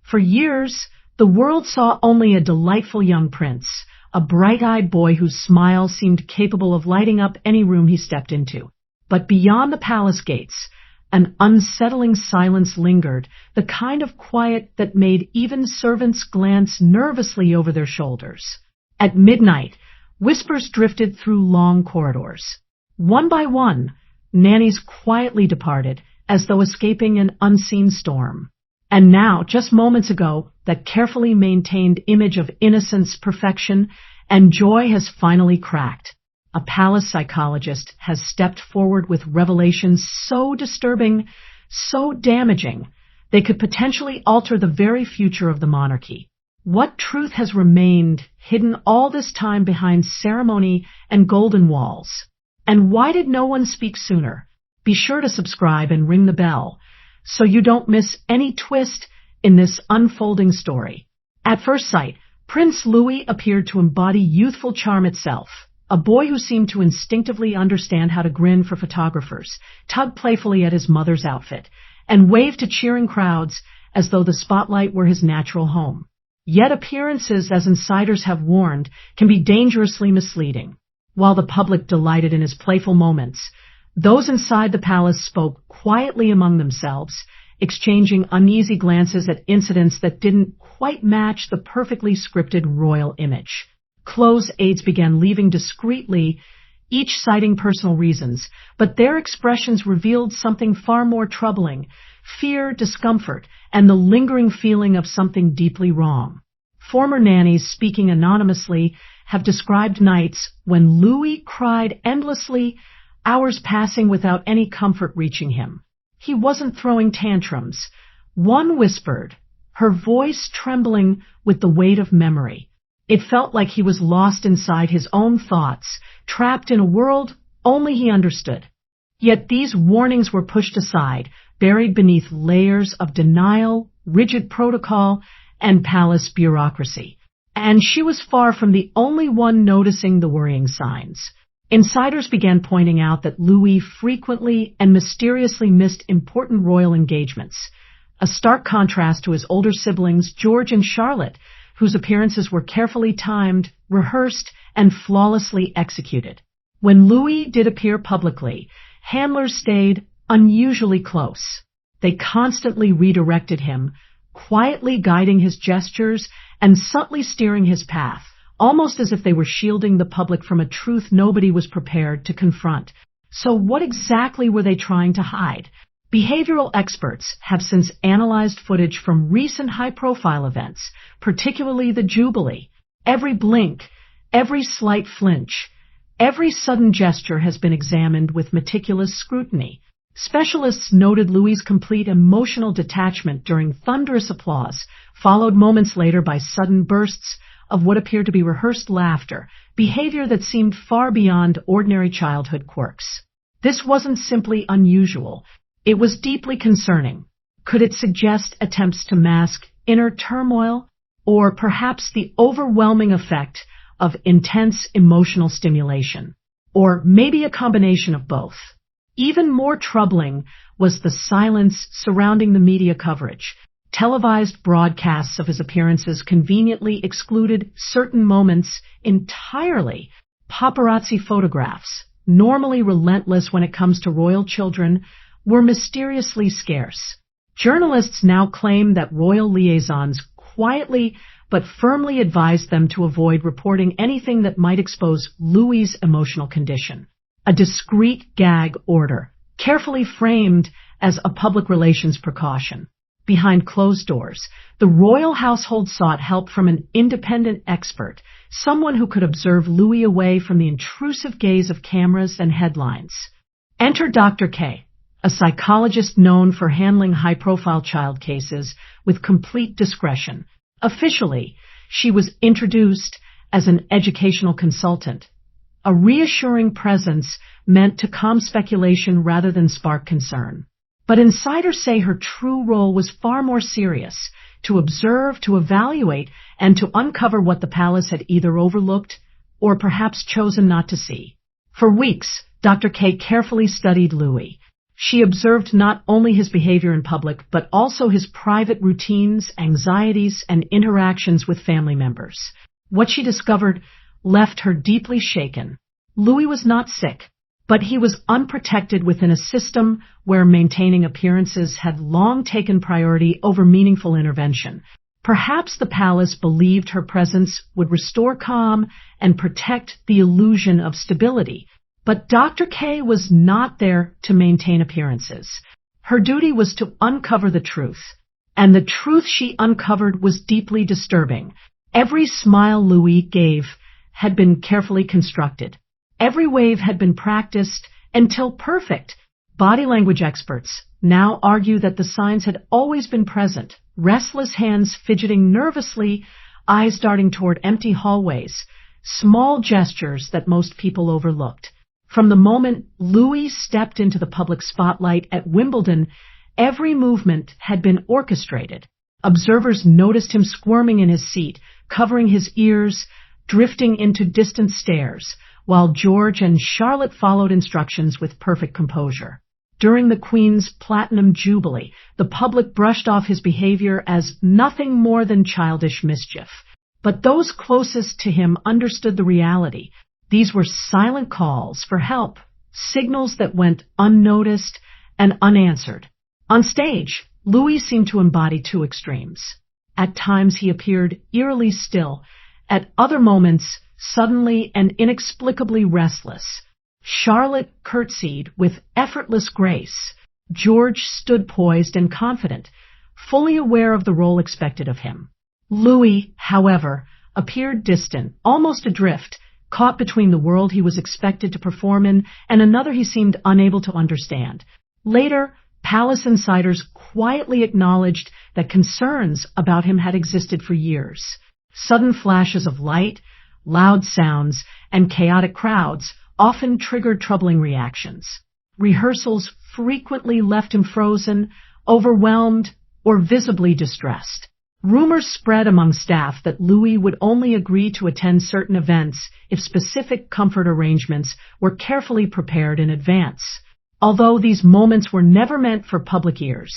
For years, the world saw only a delightful young prince, a bright-eyed boy whose smile seemed capable of lighting up any room he stepped into. But beyond the palace gates, an unsettling silence lingered, the kind of quiet that made even servants glance nervously over their shoulders. At midnight, whispers drifted through long corridors. One by one, nannies quietly departed, as though escaping an unseen storm. And now, just moments ago, that carefully maintained image of innocence, perfection, and joy has finally cracked. A palace psychologist has stepped forward with revelations so disturbing, so damaging, they could potentially alter the very future of the monarchy. What truth has remained hidden all this time behind ceremony and golden walls? And why did no one speak sooner? Be sure to subscribe and ring the bell so you don't miss any twist in this unfolding story. At first sight, Prince Louie appeared to embody youthful charm itself. A boy who seemed to instinctively understand how to grin for photographers, tug playfully at his mother's outfit, and wave to cheering crowds as though the spotlight were his natural home. Yet appearances, as insiders have warned, can be dangerously misleading. While the public delighted in his playful moments, those inside the palace spoke quietly among themselves, exchanging uneasy glances at incidents that didn't quite match the perfectly scripted royal image. Close aides began leaving discreetly, each citing personal reasons, but their expressions revealed something far more troubling: fear, discomfort, and the lingering feeling of something deeply wrong. Former nannies, speaking anonymously, have described nights when Louie cried endlessly, hours passing without any comfort reaching him. He wasn't throwing tantrums. One whispered, her voice trembling with the weight of memory. It felt like he was lost inside his own thoughts, trapped in a world only he understood. Yet these warnings were pushed aside, buried beneath layers of denial, rigid protocol, and palace bureaucracy. And she was far from the only one noticing the worrying signs. Insiders began pointing out that Louis frequently and mysteriously missed important royal engagements, a stark contrast to his older siblings, George and Charlotte, whose appearances were carefully timed, rehearsed, and flawlessly executed. When Louis did appear publicly, handlers stayed unusually close. They constantly redirected him, quietly guiding his gestures and subtly steering his path, almost as if they were shielding the public from a truth nobody was prepared to confront. So what exactly were they trying to hide? Behavioral experts have since analyzed footage from recent high-profile events, particularly the Jubilee. Every blink, every slight flinch, every sudden gesture has been examined with meticulous scrutiny. Specialists noted Louis's complete emotional detachment during thunderous applause, followed moments later by sudden bursts of what appeared to be rehearsed laughter, behavior that seemed far beyond ordinary childhood quirks. This wasn't simply unusual. It was deeply concerning. Could it suggest attempts to mask inner turmoil, or perhaps the overwhelming effect of intense emotional stimulation? Or maybe a combination of both? Even more troubling was the silence surrounding the media coverage. Televised broadcasts of his appearances conveniently excluded certain moments entirely. Paparazzi photographs, normally relentless when it comes to royal children, were mysteriously scarce. Journalists now claim that royal liaisons quietly but firmly advised them to avoid reporting anything that might expose Louis's emotional condition. A discreet gag order, carefully framed as a public relations precaution. Behind closed doors, the royal household sought help from an independent expert, someone who could observe Louis away from the intrusive gaze of cameras and headlines. Enter Dr. K, a psychologist known for handling high-profile child cases with complete discretion. Officially, she was introduced as an educational consultant, a reassuring presence meant to calm speculation rather than spark concern. But insiders say her true role was far more serious: to observe, to evaluate, and to uncover what the palace had either overlooked or perhaps chosen not to see. For weeks, Dr. K carefully studied Louis. She observed not only his behavior in public, but also his private routines, anxieties, and interactions with family members. What she discovered left her deeply shaken. Louis was not sick, but he was unprotected within a system where maintaining appearances had long taken priority over meaningful intervention. Perhaps the palace believed her presence would restore calm and protect the illusion of stability. But Dr. K was not there to maintain appearances. Her duty was to uncover the truth. And the truth she uncovered was deeply disturbing. Every smile Louis gave had been carefully constructed. Every wave had been practiced until perfect. Body language experts now argue that the signs had always been present. Restless hands fidgeting nervously, eyes darting toward empty hallways, small gestures that most people overlooked. From the moment Louis stepped into the public spotlight at Wimbledon, every movement had been orchestrated. Observers noticed him squirming in his seat, covering his ears, drifting into distant stares, while George and Charlotte followed instructions with perfect composure. During the Queen's Platinum Jubilee, the public brushed off his behavior as nothing more than childish mischief. But those closest to him understood the reality. These were silent calls for help, signals that went unnoticed and unanswered. On stage, Louis seemed to embody two extremes. At times he appeared eerily still, at other moments suddenly and inexplicably restless. Charlotte curtsied with effortless grace. George stood poised and confident, fully aware of the role expected of him. Louis, however, appeared distant, almost adrift, caught between the world he was expected to perform in and another he seemed unable to understand. Later, palace insiders quietly acknowledged that concerns about him had existed for years. Sudden flashes of light, loud sounds, and chaotic crowds often triggered troubling reactions. Rehearsals frequently left him frozen, overwhelmed, or visibly distressed. Rumors spread among staff that Louis would only agree to attend certain events if specific comfort arrangements were carefully prepared in advance. Although these moments were never meant for public ears,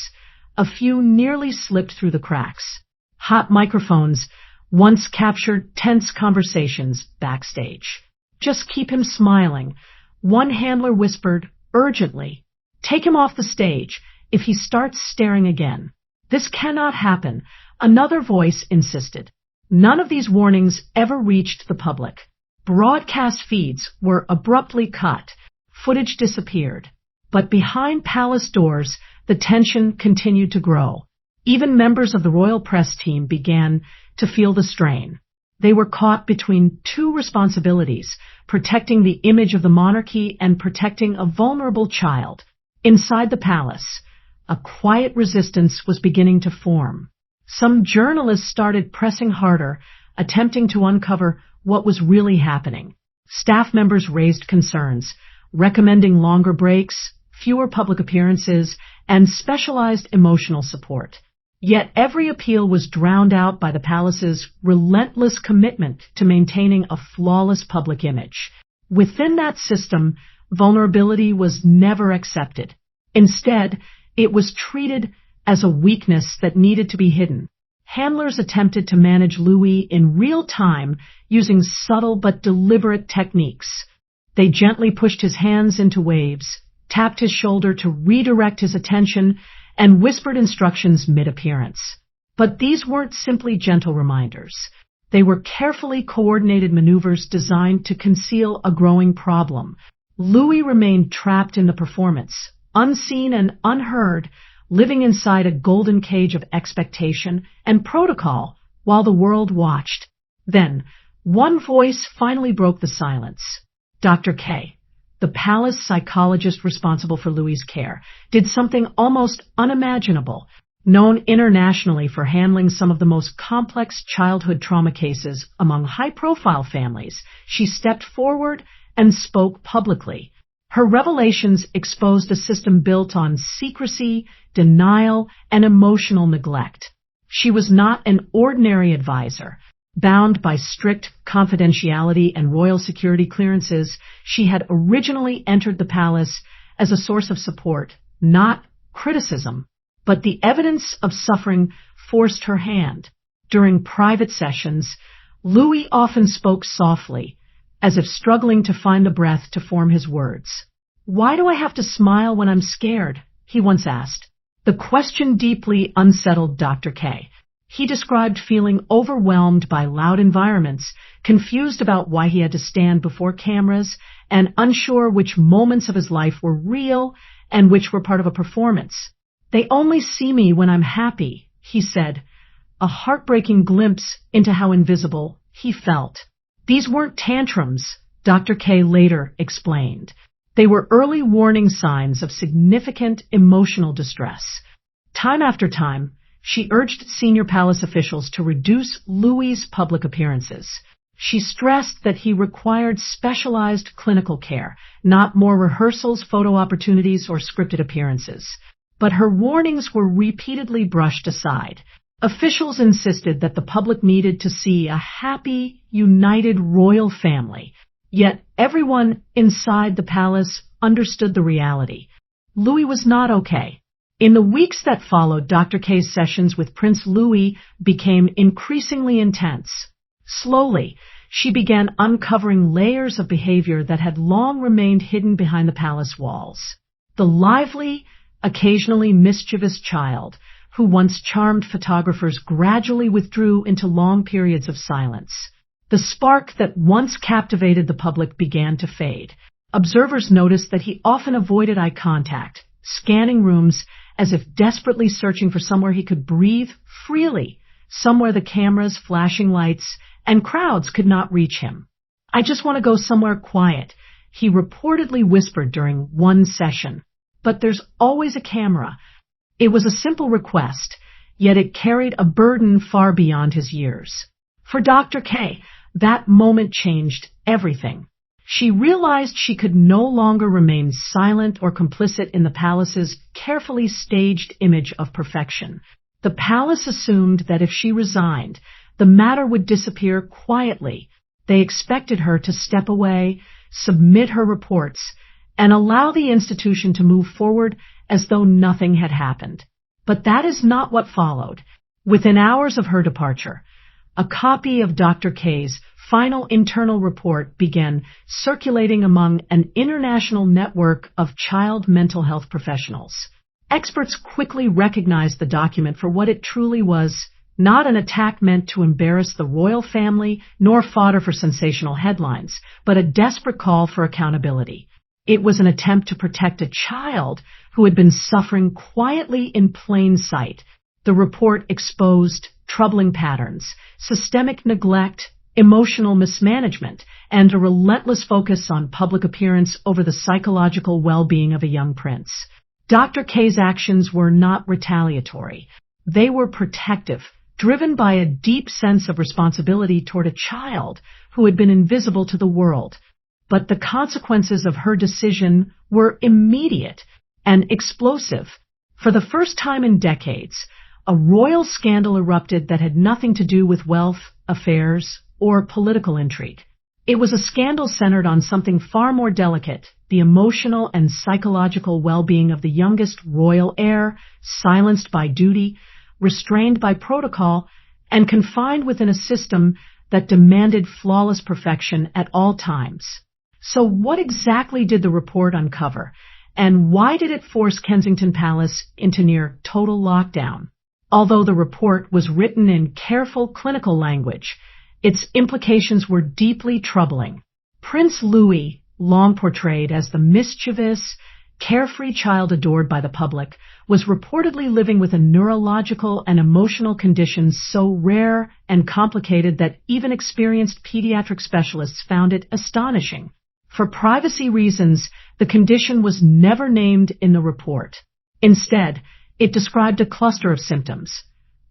a few nearly slipped through the cracks. Hot microphones once captured tense conversations backstage. "Just keep him smiling," one handler whispered urgently. "Take him off the stage if he starts staring again." "This cannot happen," another voice insisted. None of these warnings ever reached the public. Broadcast feeds were abruptly cut. Footage disappeared. But behind palace doors, the tension continued to grow. Even members of the royal press team began to feel the strain. They were caught between two responsibilities, protecting the image of the monarchy and protecting a vulnerable child. Inside the palace, a quiet resistance was beginning to form. Some journalists started pressing harder, attempting to uncover what was really happening. Staff members raised concerns, recommending longer breaks, fewer public appearances, and specialized emotional support. Yet every appeal was drowned out by the palace's relentless commitment to maintaining a flawless public image. Within that system, vulnerability was never accepted. Instead, it was treated as a weakness that needed to be hidden. Handlers attempted to manage Louis in real time using subtle but deliberate techniques. They gently pushed his hands into waves, tapped his shoulder to redirect his attention, and whispered instructions mid-appearance. But these weren't simply gentle reminders. They were carefully coordinated maneuvers designed to conceal a growing problem. Louis remained trapped in the performance, unseen and unheard, living inside a golden cage of expectation and protocol while the world watched. Then, one voice finally broke the silence. Dr. K, the palace psychologist responsible for Louis's care, did something almost unimaginable. Known internationally for handling some of the most complex childhood trauma cases among high-profile families, she stepped forward and spoke publicly. Her revelations exposed a system built on secrecy, denial, and emotional neglect. She was not an ordinary advisor. Bound by strict confidentiality and royal security clearances, she had originally entered the palace as a source of support, not criticism. But the evidence of suffering forced her hand. During private sessions, Louie often spoke softly, as if struggling to find the breath to form his words. "Why do I have to smile when I'm scared?" he once asked. The question deeply unsettled Dr. K. He described feeling overwhelmed by loud environments, confused about why he had to stand before cameras, and unsure which moments of his life were real and which were part of a performance. "They only see me when I'm happy," he said, a heartbreaking glimpse into how invisible he felt. These weren't tantrums, Dr. K later explained. They were early warning signs of significant emotional distress. Time after time, she urged senior palace officials to reduce Louie's public appearances. She stressed that he required specialized clinical care, not more rehearsals, photo opportunities, or scripted appearances. But her warnings were repeatedly brushed aside. Officials insisted that the public needed to see a happy, united royal family. Yet everyone inside the palace understood the reality. Louie was not okay. In the weeks that followed, Dr. K's sessions with Prince Louie became increasingly intense. Slowly, she began uncovering layers of behavior that had long remained hidden behind the palace walls. The lively, occasionally mischievous child who once charmed photographers gradually withdrew into long periods of silence. The spark that once captivated the public began to fade. Observers noticed that he often avoided eye contact, scanning rooms as if desperately searching for somewhere he could breathe freely, somewhere the cameras, flashing lights, and crowds could not reach him. "I just want to go somewhere quiet," he reportedly whispered during one session. But there's always a camera. It was a simple request, yet it carried a burden far beyond his years. For Dr. K, that moment changed everything. She realized she could no longer remain silent or complicit in the palace's carefully staged image of perfection. The palace assumed that if she resigned, the matter would disappear quietly. They expected her to step away, submit her reports, and allow the institution to move forward as though nothing had happened. But that is not what followed. Within hours of her departure, a copy of Dr. K's final internal report began circulating among an international network of child mental health professionals. Experts quickly recognized the document for what it truly was, not an attack meant to embarrass the royal family nor fodder for sensational headlines, but a desperate call for accountability. It was an attempt to protect a child who had been suffering quietly in plain sight. The report exposed troubling patterns, systemic neglect, emotional mismanagement, and a relentless focus on public appearance over the psychological well-being of a young prince. Dr. K's actions were not retaliatory. They were protective, driven by a deep sense of responsibility toward a child who had been invisible to the world. But the consequences of her decision were immediate and explosive. For the first time in decades, a royal scandal erupted that had nothing to do with wealth, affairs, or political intrigue. It was a scandal centered on something far more delicate, the emotional and psychological well-being of the youngest royal heir, silenced by duty, restrained by protocol, and confined within a system that demanded flawless perfection at all times. So what exactly did the report uncover, and why did it force Kensington Palace into near total lockdown? Although the report was written in careful clinical language, its implications were deeply troubling. Prince Louie, long portrayed as the mischievous, carefree child adored by the public, was reportedly living with a neurological and emotional condition so rare and complicated that even experienced pediatric specialists found it astonishing. For privacy reasons, the condition was never named in the report. Instead, it described a cluster of symptoms: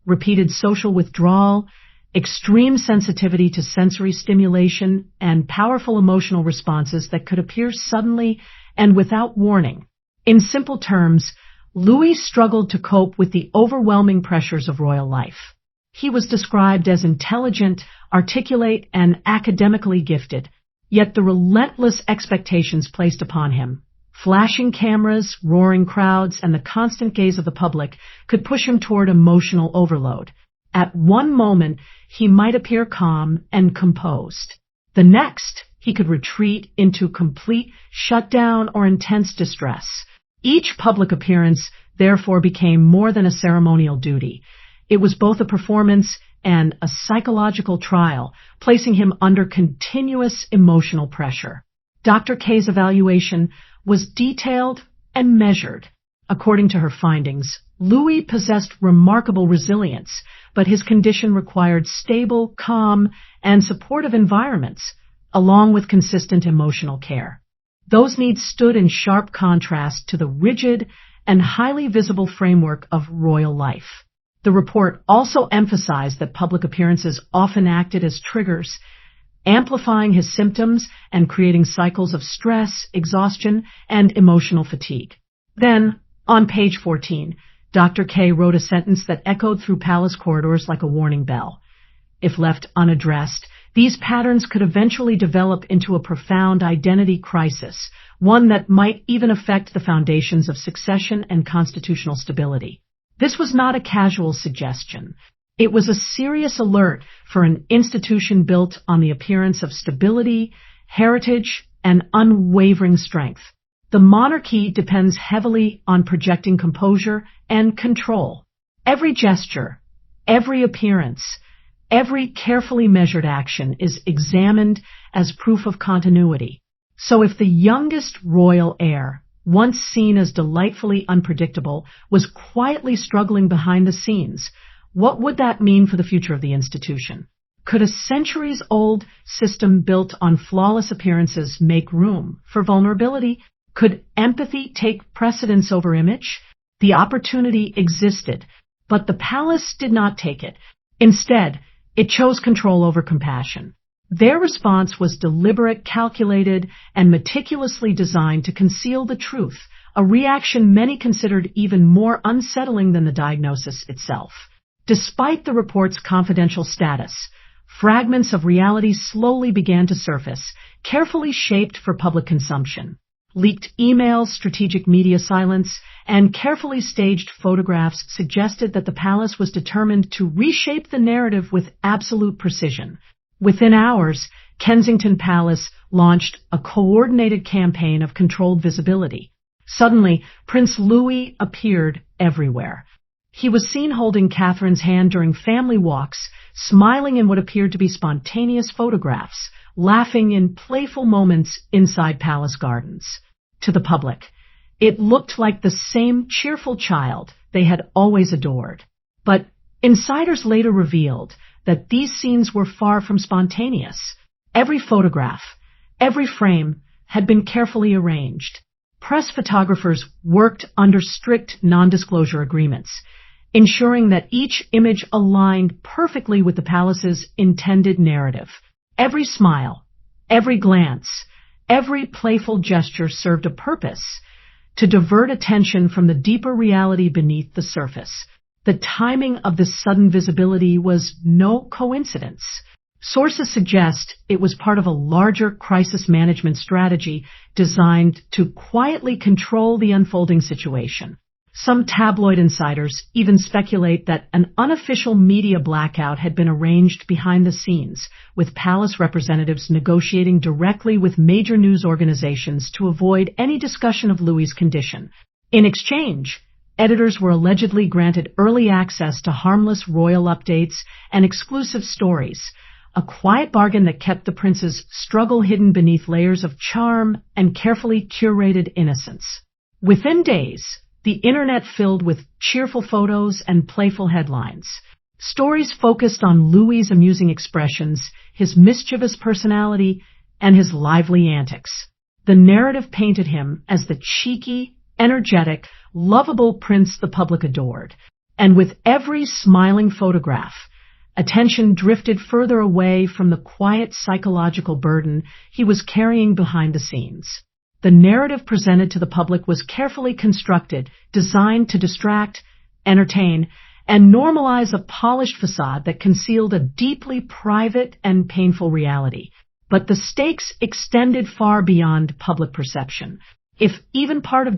repeated social withdrawal, extreme sensitivity to sensory stimulation, and powerful emotional responses that could appear suddenly and without warning. In simple terms, Louis struggled to cope with the overwhelming pressures of royal life. He was described as intelligent, articulate, and academically gifted, yet the relentless expectations placed upon him Flashing cameras, roaring crowds, and the constant gaze of the public could push him toward emotional overload. At one moment, he might appear calm and composed. The next, he could retreat into complete shutdown or intense distress. Each public appearance, therefore, became more than a ceremonial duty. It was both a performance and a psychological trial, placing him under continuous emotional pressure. Dr. K's evaluation was detailed and measured. According to her findings, Louie possessed remarkable resilience, but his condition required stable, calm, and supportive environments, along with consistent emotional care. Those needs stood in sharp contrast to the rigid and highly visible framework of royal life. The report also emphasized that public appearances often acted as triggers, amplifying his symptoms and creating cycles of stress, exhaustion, and emotional fatigue. Then, on page 14, Dr. K wrote a sentence that echoed through palace corridors like a warning bell. If left unaddressed, these patterns could eventually develop into a profound identity crisis, one that might even affect the foundations of succession and constitutional stability. This was not a casual suggestion. It was a serious alert for an institution built on the appearance of stability, heritage, and unwavering strength. The monarchy depends heavily on projecting composure and control. Every gesture, every appearance, every carefully measured action is examined as proof of continuity. So if the youngest royal heir, once seen as delightfully unpredictable, was quietly struggling behind the scenes, what would that mean for the future of the institution? Could a centuries-old system built on flawless appearances make room for vulnerability? Could empathy take precedence over image? The opportunity existed, but the palace did not take it. Instead, it chose control over compassion. Their response was deliberate, calculated, and meticulously designed to conceal the truth, a reaction many considered even more unsettling than the diagnosis itself. Despite the report's confidential status, fragments of reality slowly began to surface, carefully shaped for public consumption. Leaked emails, strategic media silence, and carefully staged photographs suggested that the palace was determined to reshape the narrative with absolute precision. Within hours, Kensington Palace launched a coordinated campaign of controlled visibility. Suddenly, Prince Louie appeared everywhere. He was seen holding Catherine's hand during family walks, smiling in what appeared to be spontaneous photographs, laughing in playful moments inside palace gardens. To the public, it looked like the same cheerful child they had always adored. But insiders later revealed that these scenes were far from spontaneous. Every photograph, every frame had been carefully arranged. Press photographers worked under strict non-disclosure agreements, ensuring that each image aligned perfectly with the palace's intended narrative. Every smile, every glance, every playful gesture served a purpose: to divert attention from the deeper reality beneath the surface. The timing of this sudden visibility was no coincidence. Sources suggest it was part of a larger crisis management strategy designed to quietly control the unfolding situation. Some tabloid insiders even speculate that an unofficial media blackout had been arranged behind the scenes, with palace representatives negotiating directly with major news organizations to avoid any discussion of Louis's condition. In exchange, editors were allegedly granted early access to harmless royal updates and exclusive stories, a quiet bargain that kept the prince's struggle hidden beneath layers of charm and carefully curated innocence. Within days, the internet filled with cheerful photos and playful headlines. Stories focused on Louis's amusing expressions, his mischievous personality, and his lively antics. The narrative painted him as the cheeky, energetic, lovable prince the public adored. And with every smiling photograph, attention drifted further away from the quiet psychological burden he was carrying behind the scenes. The narrative presented to the public was carefully constructed, designed to distract, entertain, and normalize a polished facade that concealed a deeply private and painful reality. But the stakes extended far beyond public perception. If even part of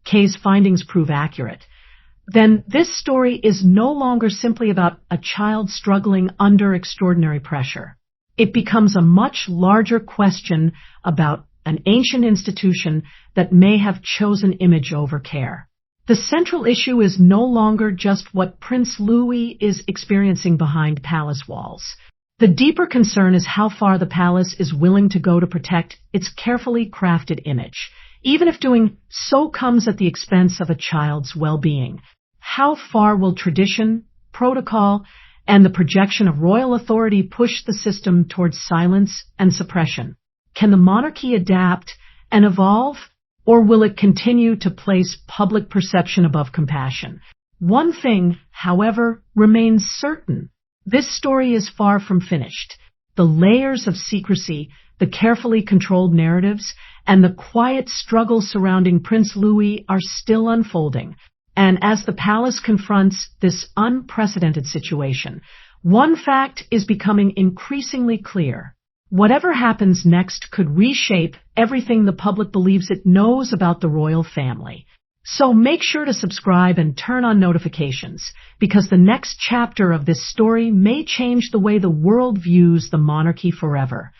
K's findings prove accurate, then this story is no longer simply about a child struggling under extraordinary pressure. It becomes a much larger question about an ancient institution that may have chosen image over care. The central issue is no longer just what Prince Louie is experiencing behind palace walls. The deeper concern is how far the palace is willing to go to protect its carefully crafted image, even if doing so comes at the expense of a child's well-being. How far will tradition, protocol, and the projection of royal authority push the system towards silence and suppression? Can the monarchy adapt and evolve, or will it continue to place public perception above compassion? One thing, however, remains certain. This story is far from finished. The layers of secrecy, the carefully controlled narratives, and the quiet struggle surrounding Prince Louis are still unfolding. And as the palace confronts this unprecedented situation, one fact is becoming increasingly clear. Whatever happens next could reshape everything the public believes it knows about the royal family. So make sure to subscribe and turn on notifications, because the next chapter of this story may change the way the world views the monarchy forever.